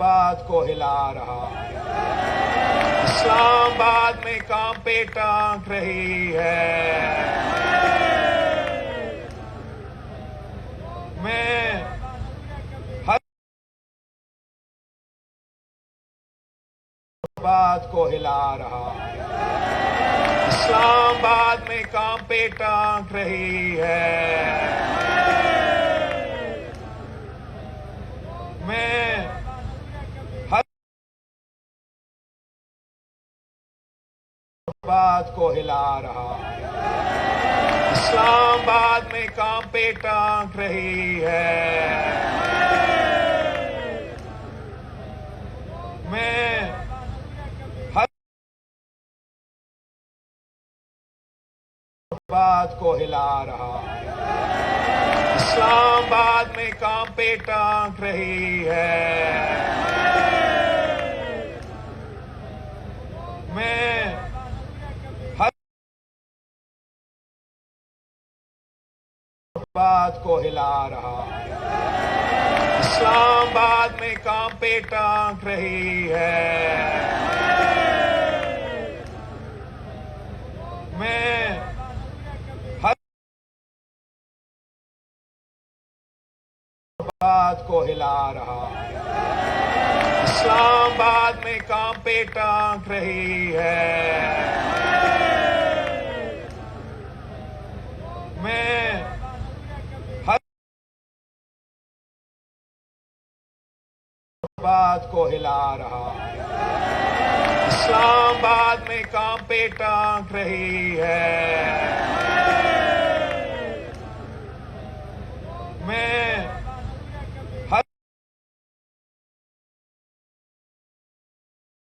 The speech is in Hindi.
बात को हिला रहा है। इस्लामाबाद में कांपे टांक रही है। मैं हर बात को हिला रहा है। इस्लामाबाद में कांपे टांक रही है। मैं हर बात को हिला रहा है। इस्लामाबाद में कांपे टांक रही है। मैं हर बात को हिला रहा है। इस्लामाबाद में कांपे टांक रही है। मैं हर बात को हिला रहा है। इस्लामाबाद में कांपे टांक रही है। मैं हर बात को हिला रहा है। इस्लामाबाद में कांपे टांक रही है। मैं हर बात को हिला रहा है। इस्लामाबाद में कांपे टांक रही है। मैं